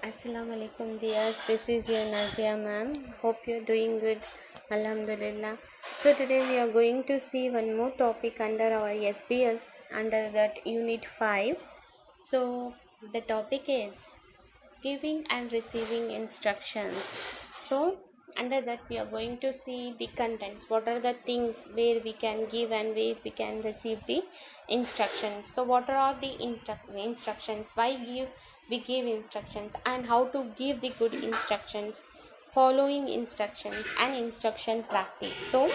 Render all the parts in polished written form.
Assalamu alaikum dears, this is your Nazia ma'am. Hope you're doing good. Alhamdulillah. So today we are going to see one more topic under our SBS under that unit 5. So the topic is giving and receiving instructions. So under that we are going to see the contents, what are the things where we can give and where we can receive the instructions. So what are the instructions, why we give instructions, and how to give the good instructions, following instructions and instruction practice. So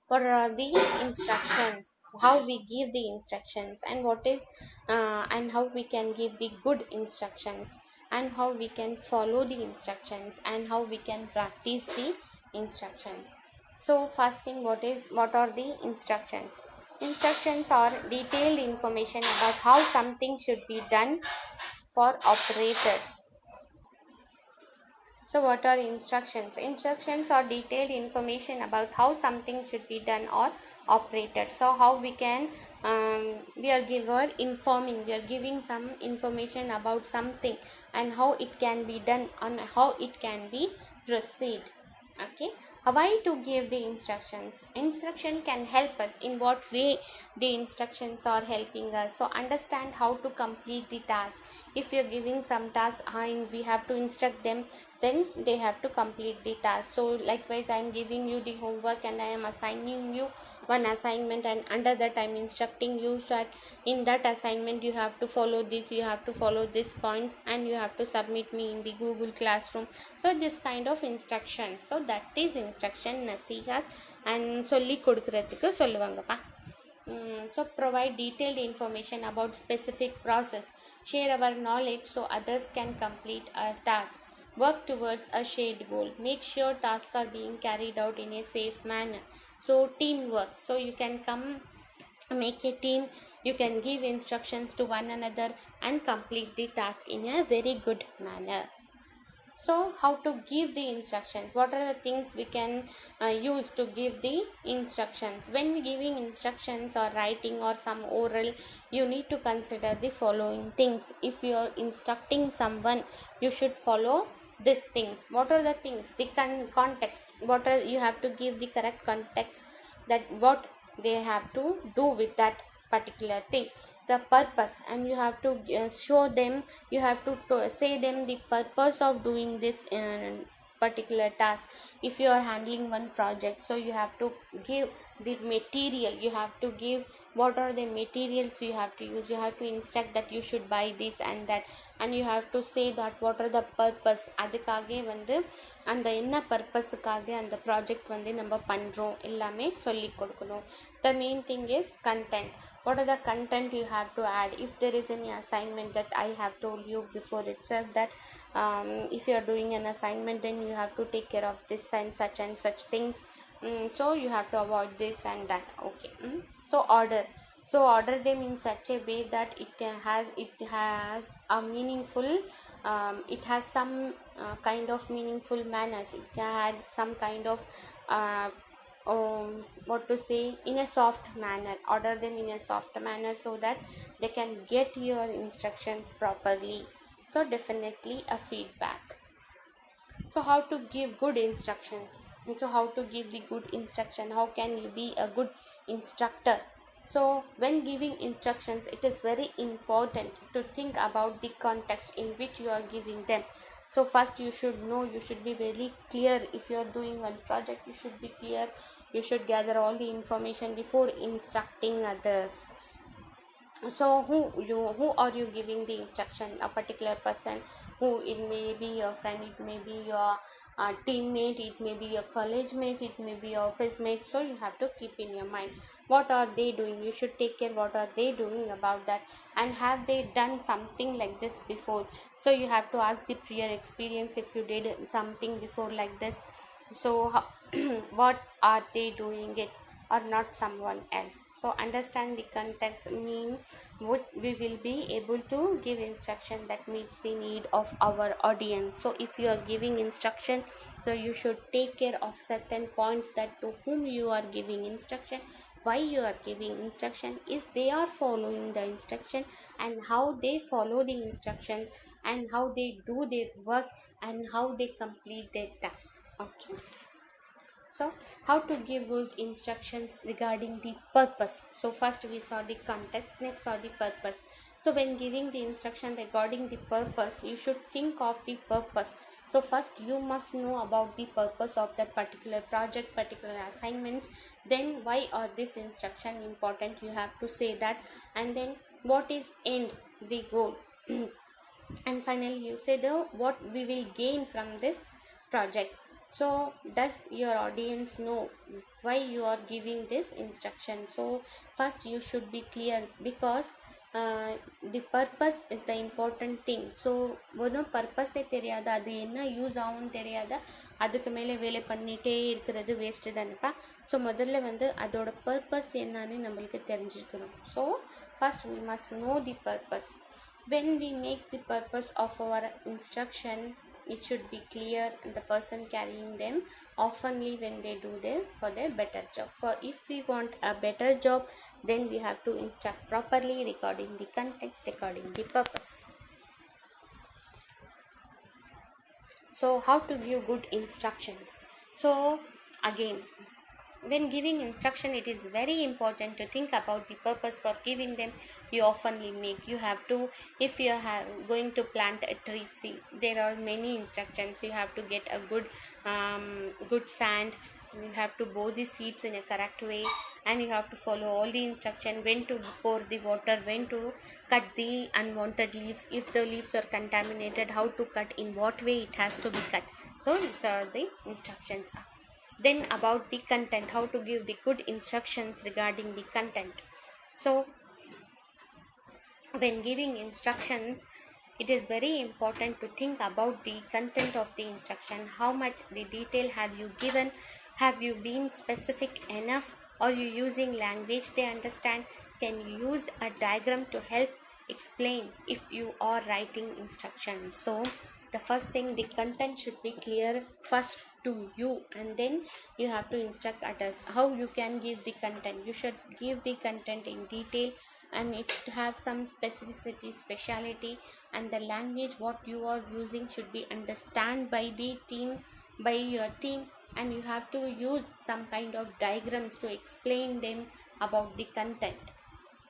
what are the instructions, how we give the instructions, and what is and how we can give the good instructions, and how we can follow the instructions, and how we can practice the instructions. So first thing, what are the instructions? Instructions are detailed information about how something should be done for operator. So what are instructions? Instructions are detailed information about how something should be done or operated. So how we can we are giving some information about something and how it can be done and how it can be proceed. Okay, why to give the instruction can help us in what way the instructions are helping us. So understand how to complete the task. If you're giving some task and we have to instruct them, then they have to complete the task. So likewise, I am giving you the homework and I am assigning you one assignment, and under that I am instructing you that in that assignment you have to follow this, you have to follow this points, and you have to submit me in the Google Classroom. So this kind of instruction, so that is instruction. Nasihat and சொல்லி கொடுக்கிறதுக்கு சொல்லுவாங்கப்பா. So provide detailed information about specific process, share our knowledge so others can complete a task, work towards a shared goal, make sure tasks are being carried out in a safe manner. So teamwork, so you can come make a team, you can give instructions to one another and complete the task in a very good manner. So how to give the instructions, what are the things we can use to give the instructions? When we giving instructions or writing or some oral, you need to consider the following things. If you are instructing someone, you should follow these things. What are the things? The context, what are, you have to give the correct context, that what they have to do with that particular thing, the purpose, and you have to show them, you have to say them the purpose of doing this particular task. If you are handling one project, so you have to give the material, you have to give what are the materials you have to use, you have to instruct that you should buy this and that, and you have to say that what are the purpose, அதுக்காக வந்து அந்த என்ன பர்பஸுக்காக அந்த project வந்து நம்ம பண்ணுறோம் எல்லாமே சொல்லி கொடுக்கணும். The main thing is content. What are the content you have to add? If there is any assignment that I have told you before itself, that if you are doing an assignment, then you have to take care of this and such things. So you have to avoid this and that. Okay. So order them in such a way that it has a meaningful, it has some kind of meaningful manners, it had some kind of what to say, in a soft manner. Order them in a soft manner so that they can get your instructions properly. So definitely a feedback. So how to give good instructions? So how to give the good instruction, how can you be a good instructor? So when giving instructions, it is very important to think about the context in which you are giving them. So first you should know, you should be very clear. If you are doing one project, you should be clear, you should gather all the information before instructing others. So who are you giving the instruction? A particular person, who, it may be your friend, it may be your teammate, it may be your college mate, it may be your office mate. So you have to keep in your mind, what are they doing? You should take care what are they doing about that, and have they done something like this before? So you have to ask the prior experience, if you did something before like this. So what are they doing it, or not someone else? So understand the context, mean what we will be able to give instruction that meets the need of our audience. So if you are giving instruction, so you should take care of certain points, that to whom you are giving instruction, why you are giving instruction is they are following the instruction, and how they follow the instruction, and how they do their work, and how they complete their task. Okay, so how to give good instructions regarding the purpose. So first we saw the context, next saw the purpose. So when giving the instruction regarding the purpose, you should think of the purpose. So first you must know about the purpose of that particular project, particular assignments. Then why are this instruction important, you have to say that. And then what is end, the goal. And finally you say the what we will gain from this project. So does your audience know why you are giving this instruction? So first you should be clear, because the purpose is the important thing. So ஒன்றும் பர்பஸே தெரியாது, அது என்ன use ஆகும்னு தெரியாத அதுக்கு மேலே வேலை பண்ணிகிட்டே இருக்கிறது வேஸ்ட்டு தானேப்பா. ஸோ முதல்ல வந்து அதோட பர்பஸ் என்னன்னு நம்மளுக்கு தெரிஞ்சுக்கணும். So first we must know the purpose. When we make the purpose of our instruction, it should be clear, and the person carrying them oftenly when they do their for their better job. For if we want a better job, then we have to instruct properly regarding the context, regarding the purpose. So how to give good instructions? So again, when giving instruction, it is very important to think about the purpose for giving them. You oftenly make, you have to, if you are going to plant a tree, see there are many instructions. You have to get a good sand, you have to bow the seeds in a correct way, and you have to follow all the instruction, when to pour the water, when to cut the unwanted leaves, if the leaves are contaminated, how to cut, in what way it has to be cut. So these are the instructions. Then about the content, how to give the good instructions regarding the content. So when giving instructions, it is very important to think about the content of the instruction. How much the detail have you given, have you been specific enough, are you using language they understand, can you use a diagram to help explain if you are writing instructions. So the first thing, the content should be clear first to you, and then you have to instruct others how you can give the content. You should give the content in detail, and it should have some specificity, speciality, and the language what you are using should be understand by the team, by your team, and you have to use some kind of diagrams to explain them about the content,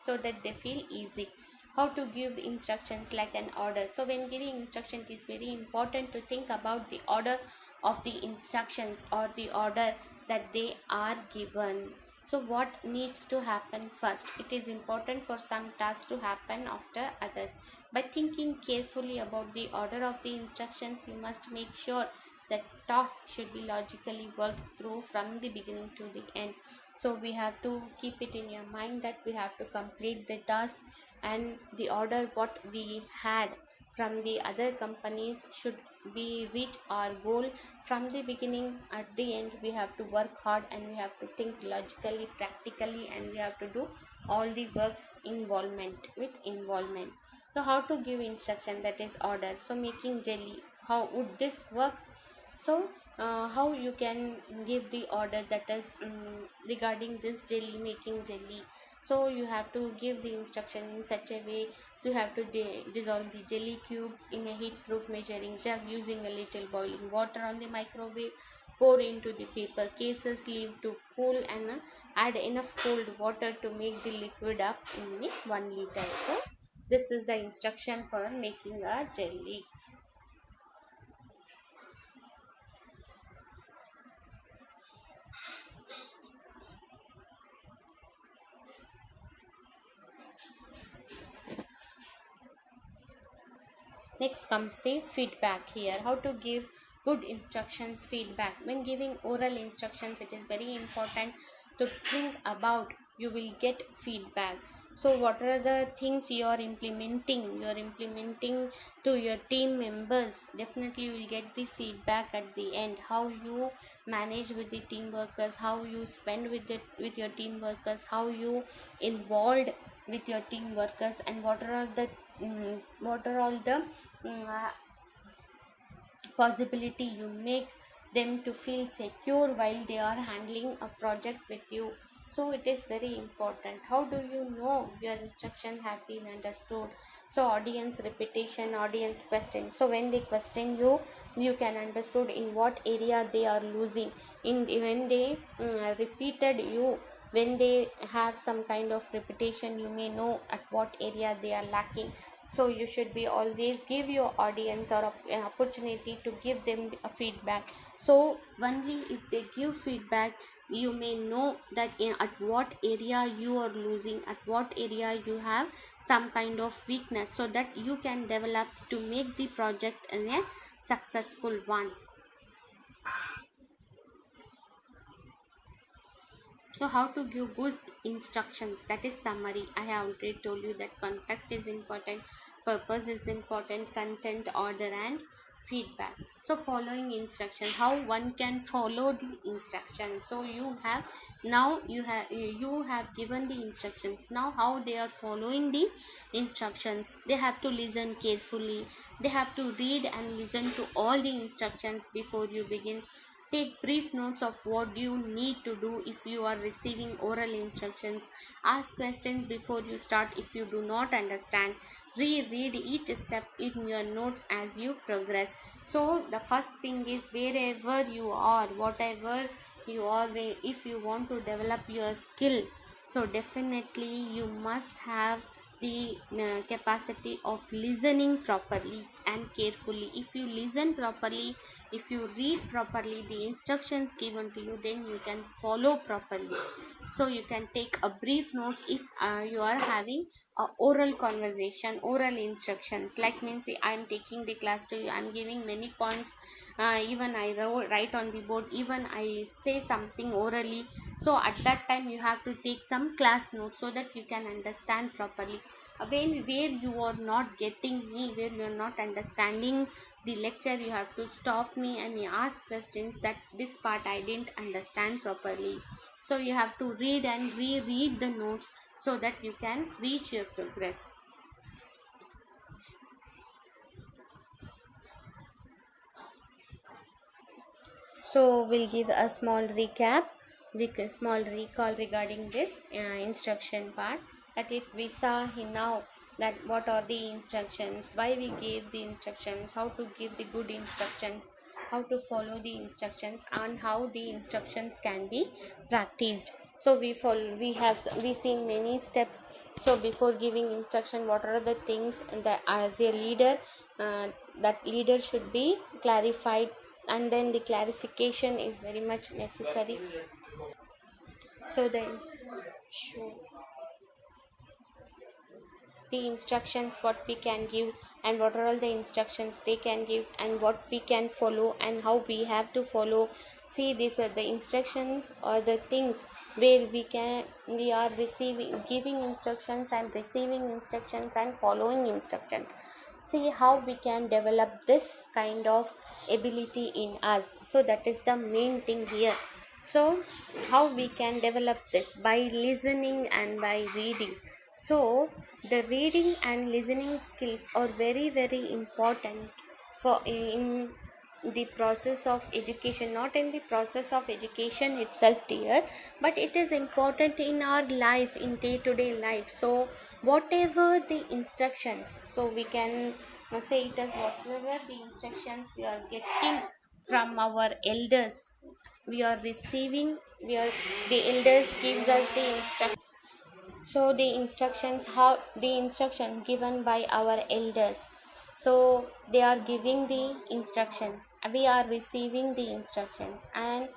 so that they feel easy. How to give instructions like an order. So when giving instruction, it is very important to think about the order of the instructions, or the order that they are given. So what needs to happen first? It is important for some tasks to happen after others. By thinking carefully about the order of the instructions, you must make sure that task should be logically worked through from the beginning to the end. So we have to keep it in your mind that we have to complete the task, and the order what we had from the other companies should be reach our goal from the beginning. At the end, we have to work hard, and we have to think logically, practically, and we have to do all the works with involvement. So how to give instruction, that is order. So making jelly, how would this work? So how you can give the order, that is regarding this jelly, making jelly. So you have to give the instruction in such a way. You have to dissolve the jelly cubes in a heat proof measuring jug using a little boiling water on the microwave. Pour into the paper cases, leave to cool, and add enough cold water to make the liquid up in the 1 liter. So this is the instruction for making a jelly. Next comes the feedback here. How to give good instructions, feedback. When giving oral instructions, it is very important to think about you will get feedback. So what are the things you are implementing? You are implementing to your team members. Definitely you will get the feedback at the end. How you manage with the team workers, how you spend with your team workers, how you involved with your team workers, and what are all the possibility you make them to feel secure while they are handling a project with you. So it is very important. How do you know your instructions have been understood? So audience repetition, audience question. So when they question you, you can understood in what area they are losing. In when they repeated you, when they have some kind of repetition, you may know at what area they are lacking. So you should be always give your audience or an opportunity to give them a feedback. So only if they give feedback, you may know that at what area you are losing, at what area you have some kind of weakness, so that you can develop to make the project a successful one. So how to give good instructions, that is summary. I have already told you that context is important, purpose is important, content, order, and feedback. So following instruction, how one can follow the instruction. So you have given the instructions. Now how they are following the instructions, they have to listen carefully, they have to read and listen to all the instructions before you begin. Take brief notes of what you need to do if you are receiving oral instructions. Ask questions before you start if you do not understand. Reread each step in your notes as you progress. So, the first thing is wherever you are, whatever you are, if you want to develop your skill, so definitely you must have the capacity of listening properly and carefully. If you listen properly, if you read properly the instructions given to you, then you can follow properly. So you can take a brief notes if you are having a oral conversation, oral instructions, like means I am taking the class to you, I am giving many points, even I write on the board, even I say something orally. So at that time you have to take some class notes so that you can understand properly. When where you are not getting me, where you are not understanding the lecture, you have to stop me and you ask questions that this part I didn't understand properly. So you have to read and reread the notes so that you can reach your progress. So we'll give a small recap, with a small recall regarding this instruction part. That if we saw now that what are the instructions, why we gave the instructions, how to give the good instructions, how to follow the instructions, and how the instructions can be practiced. So we have we seen many steps. So before giving instruction, what are the things that as a leader, that leader should be clarified, and then the clarification is very much necessary. So the instructions what we can give, and what are all the instructions they can give, and what we can follow and how we have to follow. See, these are the instructions or the things where we are receiving, giving instructions and receiving instructions and following instructions. See how we can develop this kind of ability in us. So that is the main thing here. So how we can develop this? By listening and by reading. So the reading and listening skills are very very important for in the process of education, not in the process of education itself, dear, but it is important in our life, in day to day life. So whatever the instructions, so we can say it as whatever the instructions we are getting from our elders, we are receiving, we are, the elders gives us the instruction. So the instructions, how the instructions given by our elders, so they are giving the instructions, we are receiving the instructions, and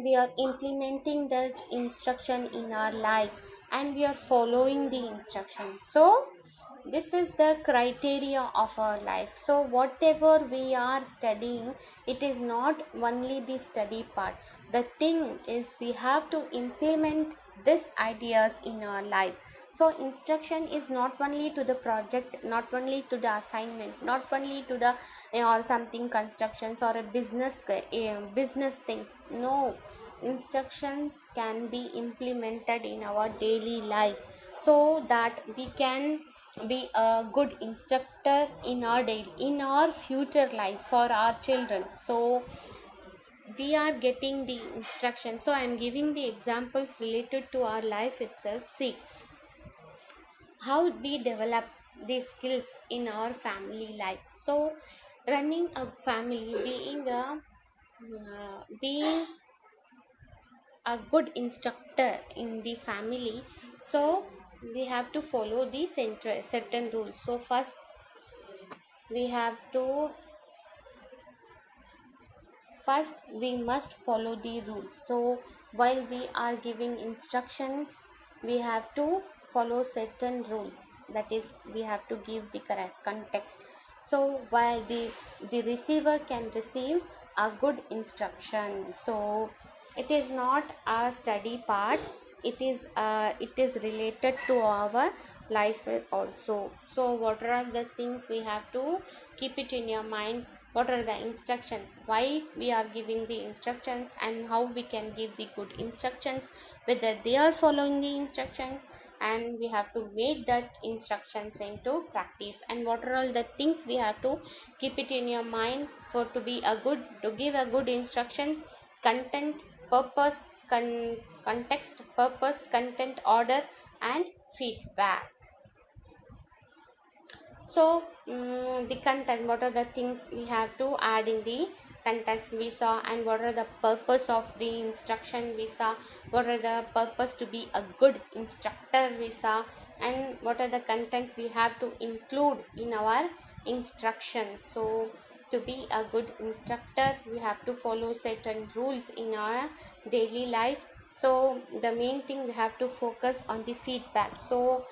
we are implementing the instruction in our life, and we are following the instructions. So this is the criteria of our life. So whatever we are studying, it is not only the study part. The thing is we have to implement these ideas in our life. So instruction is not only to the project, not only to the assignment, not only to the or something constructions or a business thing. No, instructions can be implemented in our daily life, so that we can be a good instructor in our future life for our children. So we are getting the instruction. So I am giving the examples related to our life itself. See how we develop these skills in our family life. So running a family, being a good instructor in the family, so we have to follow the certain rules. So we have to first we must follow the rules. So while we are giving instructions, we have to follow certain rules. That is, we have to give the correct context. So while the receiver can receive a good instruction, so it is not a study part, it is related to our life also. So what are the things we have to keep it in your mind? What are the instructions, why we are giving the instructions, and how we can give the good instructions, whether they are following the instructions, and we have to make that instructions into practice. And what are all the things we have to keep it in your mind for to give a good instruction: content, purpose, context, purpose, content, order, and feedback. So the content, what are the things we have to add in the contents we saw, and what are the purpose of the instruction we saw, what are the purpose to be a good instructor we saw, and what are the content we have to include in our instructions. So to be a good instructor, we have to follow certain rules in our daily life. So the main thing, we have to focus on the feedback. So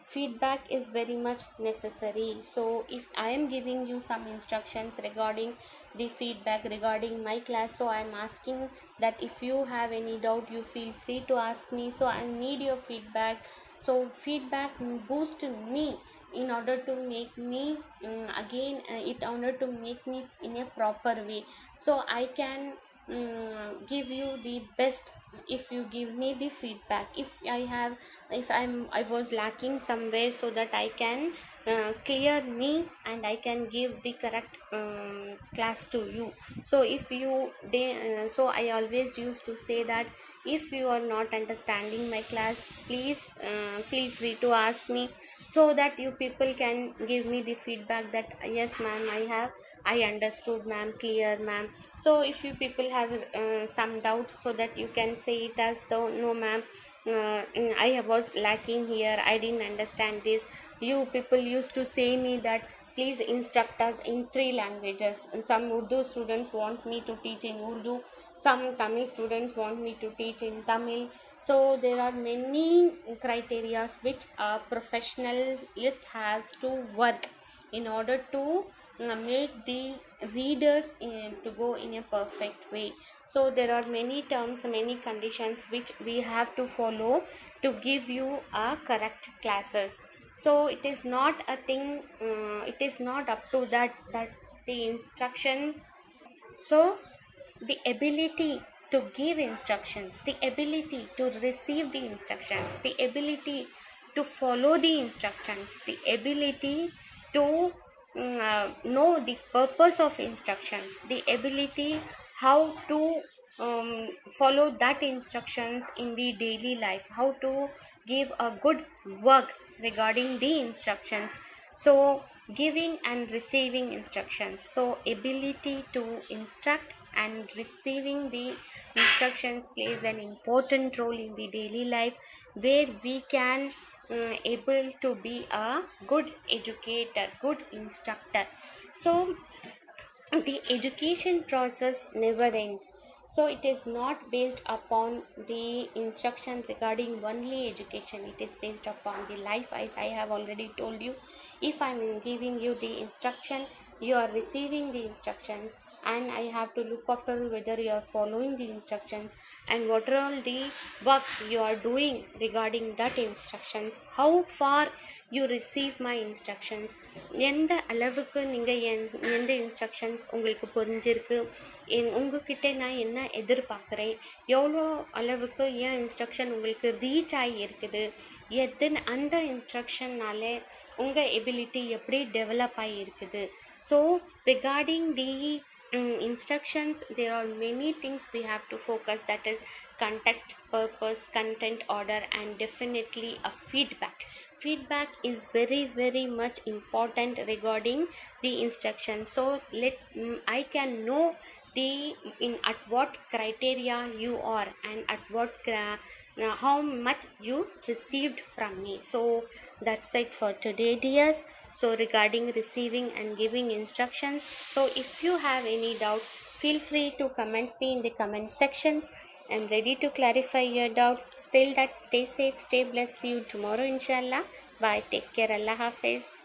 feedback is very much necessary. So if I am giving you some instructions regarding the feedback regarding my class, so I am asking that if you have any doubt, you feel free to ask me. So I need your feedback. So feedback boost me in order to make me in order to make me in a proper way, so I can give you the best. If you give me the feedback, if I was lacking somewhere, so that I can clear me and I can give the correct class to you. So so I always used to say that if you are not understanding my class, please feel free to ask me, so that you people can give me the feedback that yes ma'am, I understood ma'am, clear ma'am. So if you people have some doubt, so that you can say it as though no ma'am, I was lacking here, I didn't understand this. You people used to say me that please instruct us in 3 languages, and some Urdu students want me to teach in Urdu, some Tamil students want me to teach in Tamil. So there are many criteria which a professionalist has to work in order to make the readers to go in a perfect way. So there are many terms, many conditions which we have to follow to give you a correct classes. So it is not a thing, it is not up to that the instruction. So the ability to give instructions, the ability to receive the instructions, the ability to follow the instructions, the ability to know the purpose of instructions, the ability how to follow that instructions in the daily life, how to give a good work regarding the instructions. So giving and receiving instructions, so ability to instruct and receiving the instructions plays an important role in the daily life, where we can able to be a good educator, good instructor. So the education process never ends. So it is not based upon the instruction regarding only education, it is based upon the life. As I have already told you, if I am giving you the instruction, you are receiving the instructions, and I have to look after whether you are following the instructions, and what are all the work you are doing regarding that instructions, how far you receive my instructions, எந்த அளவுக்கு நீங்கள் எந்த instructions உங்களுக்கு புரிஞ்சிருக்கு, உங்ககிட்ட நான் என்ன எதிர்பார்க்குறேன், எவ்வளோ அளவுக்கு என் இன்ஸ்ட்ரக்ஷன் உங்களுக்கு ரீச் ஆகி இருக்குது, அந்த இன்ஸ்ட்ரக்ஷன்னால உங்கள் எபிலிட்டி எப்படி டெவலப் ஆகி இருக்குது. So regarding the instructions, there are many things we have to focus, that is context, purpose, content, order, and definitely a feedback is very very much important regarding the instruction. So I can know the in at what criteria you are, and at what how much you received from me. So that's it for today, dears. So regarding receiving and giving instructions, so if you have any doubt, feel free to comment me in the comment sections. I'm ready to clarify your doubt. Till that, stay safe, stay blessed. See you tomorrow, inshallah. Bye. Take care. Allah Hafiz.